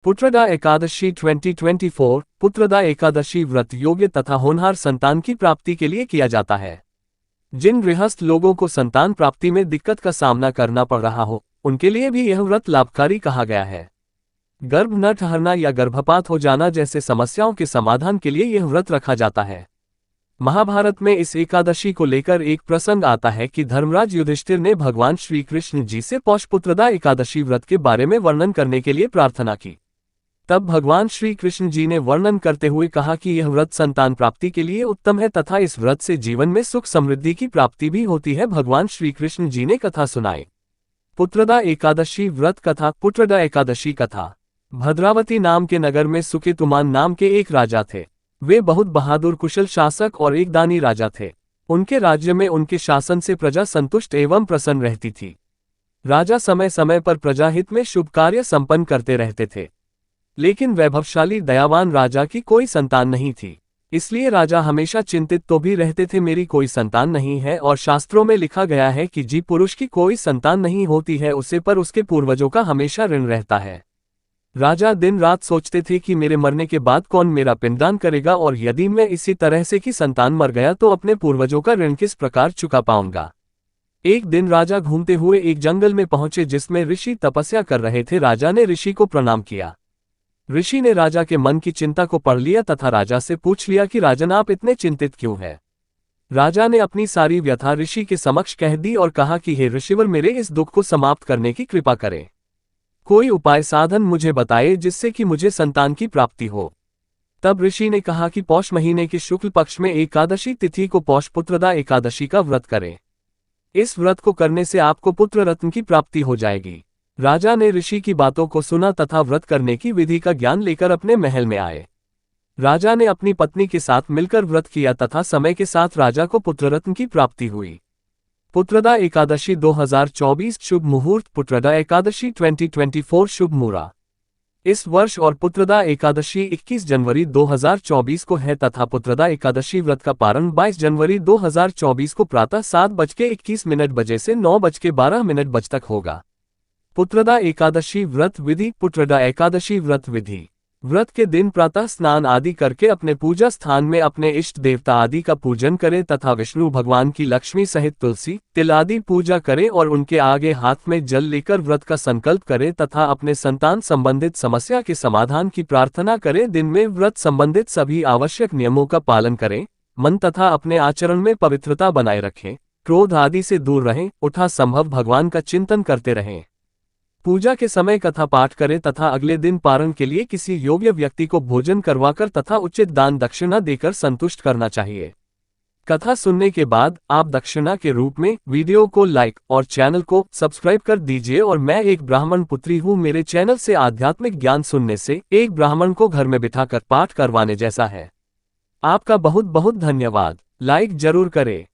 पुत्रदा एकादशी 2024 पुत्रदा एकादशी व्रत योग्य तथा होनहार संतान की प्राप्ति के लिए किया जाता है। जिन गृहस्थ लोगों को संतान प्राप्ति में दिक्कत का सामना करना पड़ रहा हो, उनके लिए भी यह व्रत लाभकारी कहा गया है। गर्भ न ठहरना या गर्भपात हो जाना जैसे समस्याओं के समाधान के लिए यह व्रत रखा जाता है। महाभारत में इस एकादशी को लेकर एक प्रसंग आता है कि धर्मराज युधिष्ठिर ने भगवान श्री कृष्ण जी से पौषपुत्रदा एकादशी व्रत के बारे में वर्णन करने के लिए प्रार्थना की। तब भगवान श्री कृष्ण जी ने वर्णन करते हुए कहा कि यह व्रत संतान प्राप्ति के लिए उत्तम है तथा इस व्रत से जीवन में सुख समृद्धि की प्राप्ति भी होती है। भगवान श्री कृष्ण जी ने कथा सुनाई। पुत्रदा एकादशी व्रत कथा। पुत्रदा एकादशी कथा। भद्रावती नाम के नगर में सुकेतुमान नाम के एक राजा थे। वे बहुत बहादुर कुशल शासक और एक दानी राजा थे। उनके राज्य में उनके शासन से प्रजा संतुष्ट एवं प्रसन्न रहती थी। राजा समय समय पर प्रजाहित में शुभ कार्य संपन्न करते रहते थे, लेकिन वैभवशाली दयावान राजा की कोई संतान नहीं थी। इसलिए राजा हमेशा चिंतित तो भी रहते थे, मेरी कोई संतान नहीं है, और शास्त्रों में लिखा गया है कि जिस पुरुष की कोई संतान नहीं होती है उसे पर उसके पूर्वजों का हमेशा ऋण रहता है। राजा दिन रात सोचते थे कि मेरे मरने के बाद कौन मेरा पिंडदान करेगा, और यदि मैं इसी तरह से कि संतान मर गया तो अपने पूर्वजों का ऋण किस प्रकार चुका पाऊंगा। एक दिन राजा घूमते हुए एक जंगल में पहुंचे जिसमें ऋषि तपस्या कर रहे थे। राजा ने ऋषि को प्रणाम किया। ऋषि ने राजा के मन की चिंता को पढ़ लिया तथा राजा से पूछ लिया कि राजन, आप इतने चिंतित क्यों हैं। राजा ने अपनी सारी व्यथा ऋषि के समक्ष कह दी और कहा कि हे ऋषिवर, मेरे इस दुख को समाप्त करने की कृपा करें। कोई उपाय साधन मुझे बताए जिससे कि मुझे संतान की प्राप्ति हो। तब ऋषि ने कहा कि पौष महीने के शुक्ल पक्ष में एकादशी तिथि को पौषपुत्रदा एकादशी का व्रत करें। इस व्रत को करने से आपको पुत्र रत्न की प्राप्ति हो जाएगी। राजा ने ऋषि की बातों को सुना तथा व्रत करने की विधि का ज्ञान लेकर अपने महल में आए। राजा ने अपनी पत्नी के साथ मिलकर व्रत किया तथा समय के साथ राजा को पुत्ररत्न की प्राप्ति हुई। पुत्रदा एकादशी 2024 शुभ मुहूर्त। पुत्रदा एकादशी 2024 शुभ मुहूर्त इस वर्ष और पुत्रदा एकादशी 21 जनवरी 2024 को है तथा पुत्रदा एकादशी व्रत का पारण 22 जनवरी 2024 को प्रातः 7:21 बजे से 9:12 तक होगा। पुत्रदा एकादशी व्रत विधि। पुत्रदा एकादशी व्रत विधि। व्रत के दिन प्रातः स्नान आदि करके अपने पूजा स्थान में अपने इष्ट देवता आदि का पूजन करें तथा विष्णु भगवान की लक्ष्मी सहित तुलसी तिल आदि पूजा करें और उनके आगे हाथ में जल लेकर व्रत का संकल्प करें तथा अपने संतान संबंधित समस्या के समाधान की प्रार्थना करें। दिन में व्रत संबंधित सभी आवश्यक नियमों का पालन करें। मन तथा अपने आचरण में पवित्रता बनाए रखें। क्रोध आदि से दूर रहें। उठा संभव भगवान का चिंतन करते रहें। पूजा के समय कथा पाठ करें तथा अगले दिन पारण के लिए किसी योग्य व्यक्ति को भोजन करवाकर तथा उचित दान दक्षिणा देकर संतुष्ट करना चाहिए। कथा सुनने के बाद आप दक्षिणा के रूप में वीडियो को लाइक और चैनल को सब्सक्राइब कर दीजिए। और मैं एक ब्राह्मण पुत्री हूँ, मेरे चैनल से आध्यात्मिक ज्ञान सुनने से एक ब्राह्मण को घर में बिठाकर पाठ करवाने जैसा है। आपका बहुत बहुत धन्यवाद। लाइक जरूर करें।